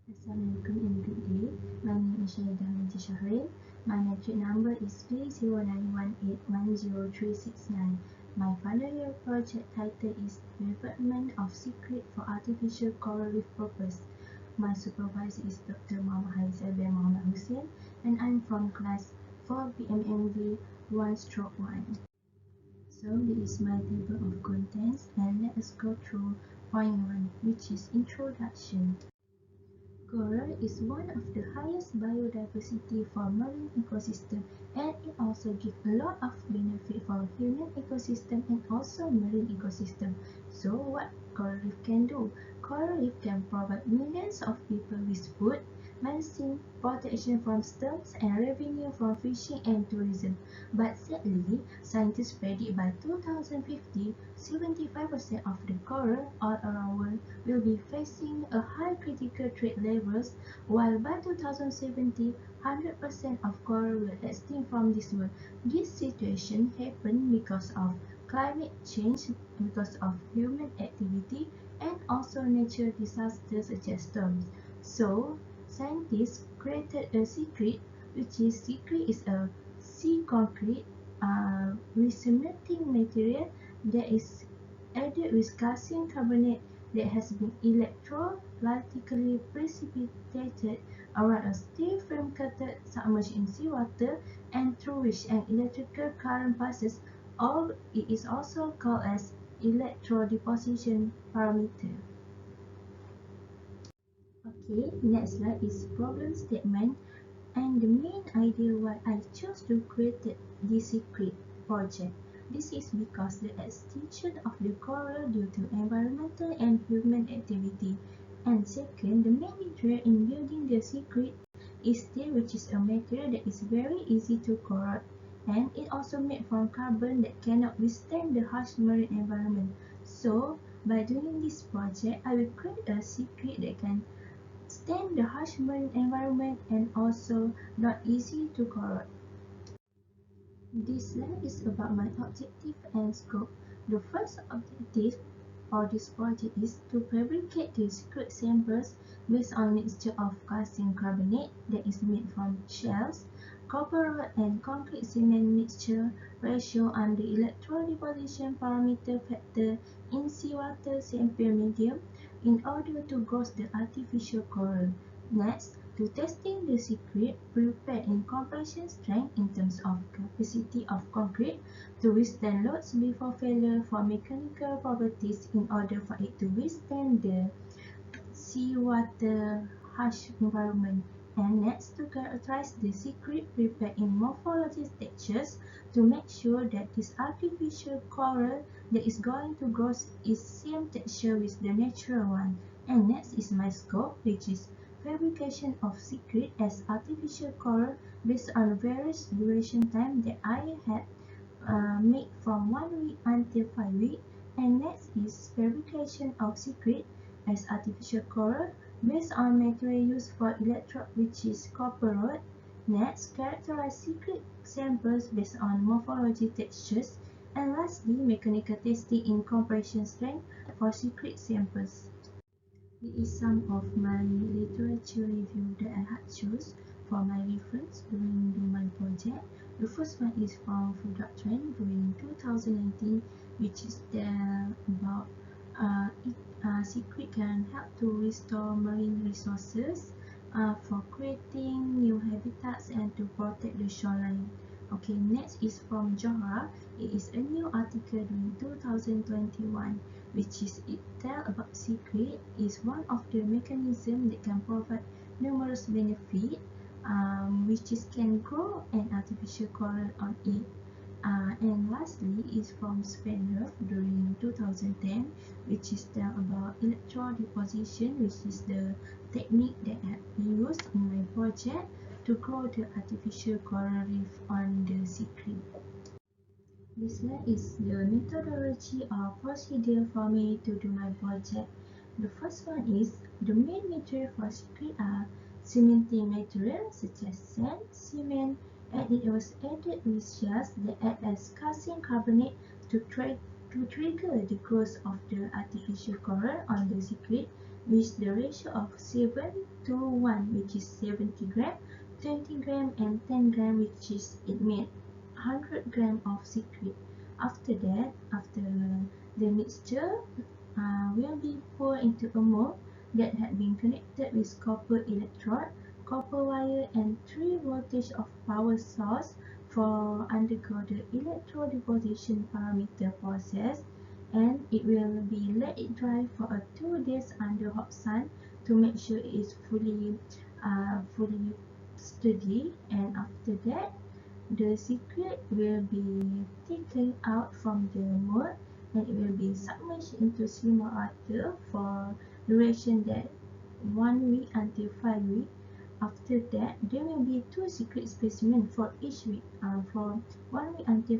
Assalamualaikum and good day. My name is SHAHIDAH binti Shahrin. My metric number is P09181039. My final year project title is Development of Seacrete for Artificial Coral Reef Purpose. My supervisor is Dr. Muhammad Haizal bin Muhammad Hussein and I'm from class 4 BMMV 1/1. So this is my table of contents and let us go through point 1, which is Introduction. Coral is one of the highest biodiversity for marine ecosystem, and it also gives a lot of benefit for human ecosystem and also marine ecosystem. So what coral reef can do? Coral reef can provide millions of people with food, medicine, protection from storms, and revenue from fishing and tourism. But sadly, scientists predict by 2050, 75% of the coral all around the world will be facing a high critical threat levels, while by 2070, 100% of coral will extinct from this world. This situation happened because of climate change, because of human activity, and also natural disasters such as storms. So, scientists created a Seacrete, which is Seacrete is a sea concrete resonating material that is added with calcium carbonate that has been electrolytically precipitated around a steel frame coated submerged in seawater and through which an electrical current passes, or it is also called as electrodeposition parameter. Okay, next slide is problem statement. And the main idea why I chose to create this Seacrete project. This is because the extinction of the coral due to environmental and human activity. And second, the main material in building the Seacrete is steel, which is a material that is very easy to corrode. And it also made from carbon that cannot withstand the harsh marine environment. So, by doing this project, I will create a Seacrete that can stand the harsh marine environment and also not easy to corrode. This slide is about my objective and scope. The first objective for this project is to fabricate the Seacrete samples based on mixture of calcium carbonate that is made from shells, copper rod and concrete cement mixture ratio under electrodeposition parameter factor in seawater sample medium in order to grow the artificial coral. Next, to testing the Seacrete prepared in compression strength in terms of capacity of concrete to withstand loads before failure for mechanical properties in order for it to withstand the seawater harsh environment. And next, to characterize the Seacrete prepared in morphology textures to make sure that this artificial coral that is going to grow is same texture with the natural one. And next is my scope, which is fabrication of Seacrete as artificial coral based on various duration time that I had made from 1 week until 5 weeks. And next is fabrication of Seacrete as artificial coral based on material used for electrode, which is copper rod. Next, characterize Seacrete samples based on morphology textures. And lastly, mechanical testing in compression strength for Seacrete samples. This is some of my literature review that I had choose for my reference during my project. The first one is from Food Trend during 2019, which is about Seacrete can help to restore marine resources for creating new habitats and to protect the shoreline. Okay, next is from Johra. It is a new article during 2021, which is it tell about Seacrete is one of the mechanisms that can provide numerous benefits, which is can grow an artificial coral on it. And lastly is from Spenref during 2010, which is tell about electrodeposition, which is the technique that I used in my project to grow the artificial coral reef on the Seacrete. This one is the methodology or procedure for me to do my project. The first one is the main material for Seacrete are cementing material such as sand, cement, and it was added with shells that act as calcium carbonate to trigger the growth of the artificial coral on the Seacrete. with the ratio of 7 to 1, which is 70 gram, 20 gram, and 10 gram, which is it made 100 gram of Seacrete. After that, after the mixture will be poured into a mold that had been connected with copper electrode, copper wire, and 3 voltage of power source for undergo the electrodeposition parameter process, and it will be let it dry for 2 days under hot sun to make sure it is fully sturdy. And after that, the Seacrete will be taken out from the mold and it will be submerged into seawater water for duration that 1 week until 5 weeks. After that, there will be 2 Seacrete specimens for each week, for 1 week until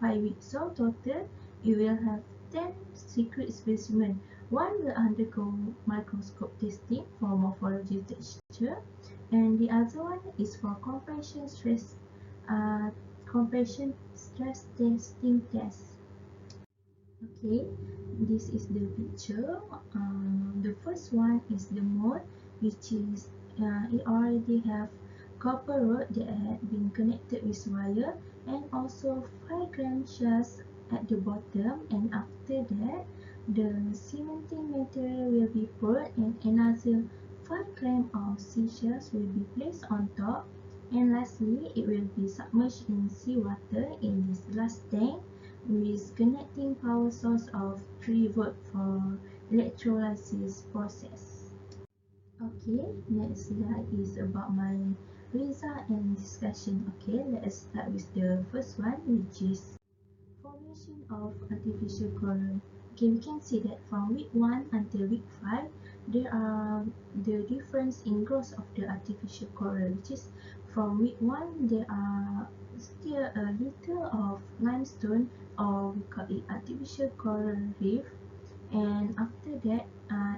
5 weeks. So total, you will have 10 Seacrete specimens. One will undergo microscope testing for morphology texture, and the other one is for compression stress testing test. Okay, this is the picture. The first one is the mold, which is it already have copper rod that had been connected with wire, and also 5 gram shells at the bottom. And after that, the cementing material will be poured and another 5 gram of seashells will be placed on top. And lastly, it will be submerged in seawater in this glass tank with connecting power source of 3 volt for electrolysis process. Okay, next slide is about my result and discussion. Okay, let's start with the first one, which is formation of artificial coral. Okay, we can see that from week 1 until week 5, there are the difference in growth of the artificial coral, which is from week 1, there are still a little of limestone, or we call it artificial coral reef, and after that,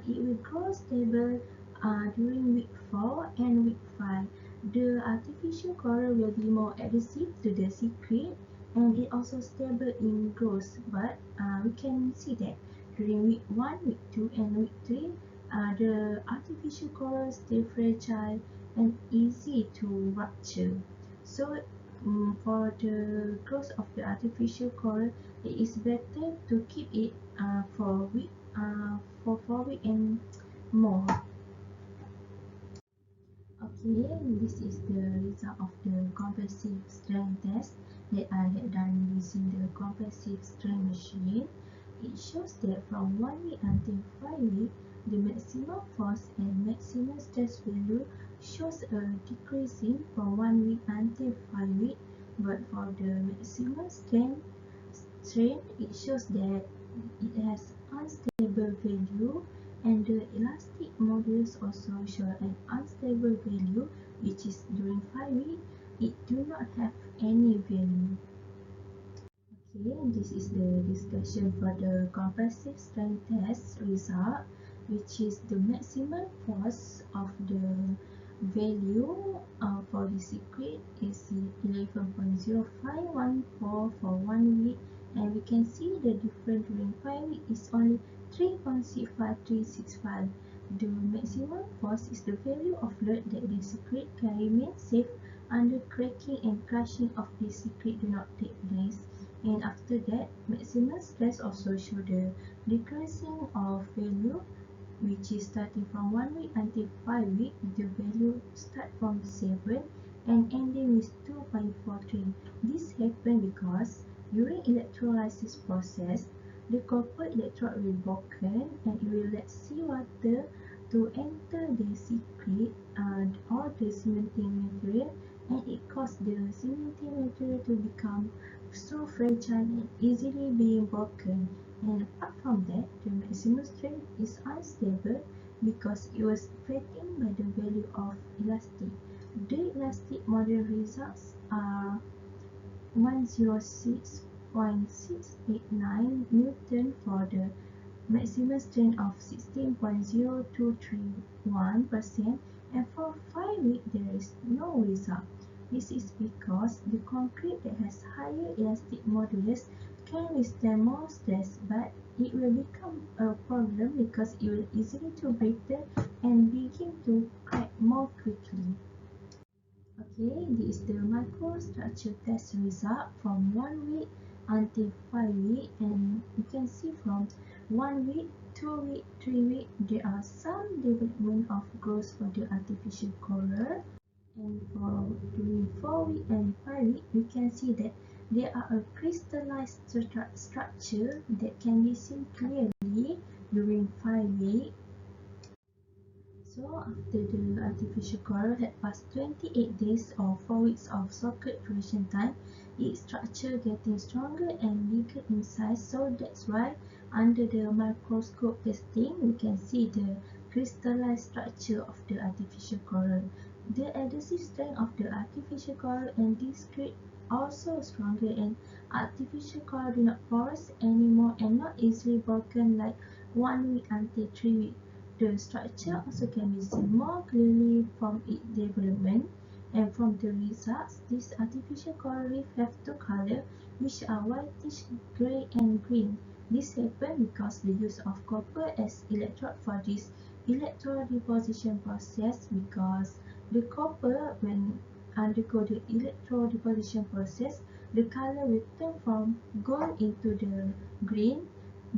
it will grow stable during week 4 and week 5. The artificial coral will be more adhesive to the Seacrete, and it also stable in growth, but we can see that during week 1, week 2, and week 3, the artificial coral stay fragile and easy to rupture. So for the growth of the artificial coral, it is better to keep it for 4 weeks and more. Okay, this is the result of the compressive strength test that I had done using the compressive strength machine. It shows that from 1 week until 5 weeks, the maximum force and maximum stress value shows a decreasing from 1 week until 5 weeks, but for the maximum strain, it shows that it has unstable value, and the elastic modulus also show an unstable value, which is during 5 weeks, it do not have any value. Okay, this is the discussion for the compressive strength test result, which is the maximum force of the value for the Seacrete is 11.0514 for 1 week, and we can see the difference during 5 weeks is only 3.65365. The maximum force is the value of load that the Seacrete can remain safe under cracking and crushing of the Seacrete do not take place. And after that, maximum stress also show the decreasing of value, which is starting from 1 week until 5 weeks. The value start from 7 and ending with 2.43. This happen because during electrolysis process, the copper electrode will broken and it will let seawater to enter the Seacrete or the cementing material, and it causes the cementing material to become so fragile and easily being broken. And apart from that, the maximum strength is unstable because it was affected by the value of elastic. The elastic model results are 106.689 Newton for the maximum strength of 16.0231%, and for 5 weeks there is no result. This is because the concrete that has higher elastic modulus can withstand more stress, but it will become a problem because it will easily to brittle and begin to crack more quickly. Okay, this is the microstructure test result from 1 week until 5 weeks, and you can see from 1 week, 2 week, 3 week, there are some development of growth for the artificial coral. And for during 4 weeks and 5 weeks, we can see that there are a crystallized structure that can be seen clearly during 5 weeks. So after the artificial coral had passed 28 days or 4 weeks of circulation time, its structure getting stronger and bigger in size. So that's why under the microscope testing, we can see the crystallized structure of the artificial coral. The adhesive strength of the artificial coral and discrete also stronger, and artificial coral do not porous anymore and not easily broken like 1 week until 3 weeks. The structure also can be seen more clearly from its development, and from the results, this artificial coral reef have two colors, which are whitish, grey and green. This happens because the use of copper as electrode for this electrodeposition process, because the copper, when undergo the electrodeposition process, the color will turn from gold into the green,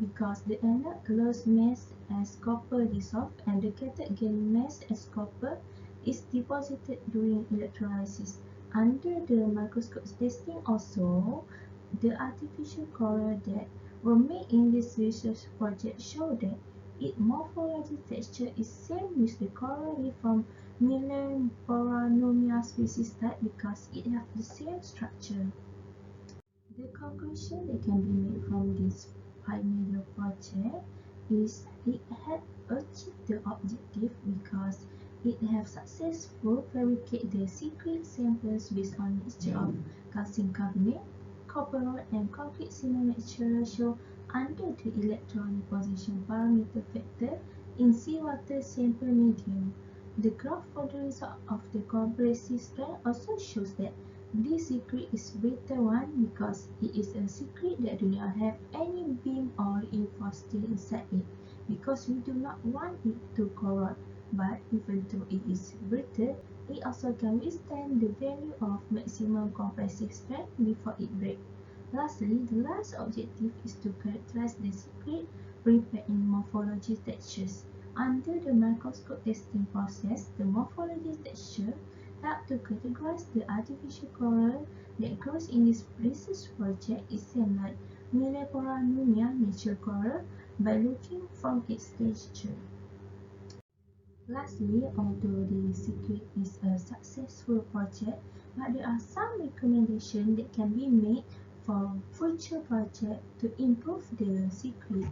because the anode lost mass as copper dissolved and the cathode gain mass as copper is deposited during electrolysis. Under the microscope testing also, the artificial coral that were made in this research project show that its morphology texture is same with the coral reef from Millerporanomia species type because it has the same structure. The conclusion that can be made from this pioneer project is it had achieved the objective because it have successfully fabricated the Seacrete samples based on mixture of calcium carbonate, copper rod and concrete cement mixture ratio under the electrodeposition parameter factor in seawater sample medium. The graph for the result of the compressive strength also shows that this secret is brittle one because it is a secret that do not have any beam or reinforcement inside it, because we do not want it to corrode. But even though it is brittle, it also can withstand the value of maximum compressive strength before it breaks. Lastly, the last objective is to characterize the secret prepared in morphology textures. Under the microscope testing process, the morphology texture help to categorize the artificial coral that grows in this research project is same like Millerporanomia natural coral by looking from its texture. Lastly, although the Seacrete is a successful project, but there are some recommendations that can be made for future projects to improve the Seacrete.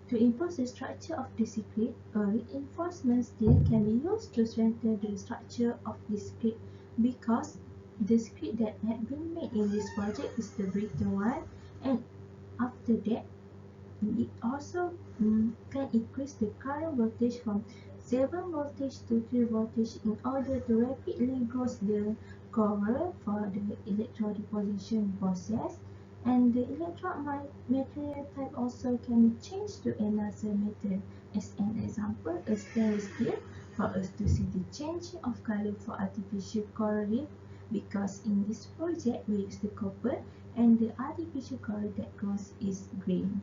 To improve the structure of the Seacrete, a reinforcement steel can be used to strengthen the structure of the Seacrete, because the Seacrete that had been made in this project is the brittle one, and after that, it also can increase the current voltage from 7 voltage to 3 voltage in order to rapidly grow the coral for the electrodeposition process. And the electrode material type also can be changed to another metal. As an example, a stainless steel for us to see the change of color for artificial coral reef, because in this project we use the copper and the artificial coral that grows is green.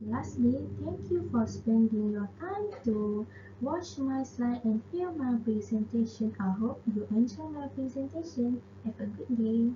Lastly, thank you for spending your time to watch my slide and hear my presentation. I hope you enjoy my presentation. Have a good day.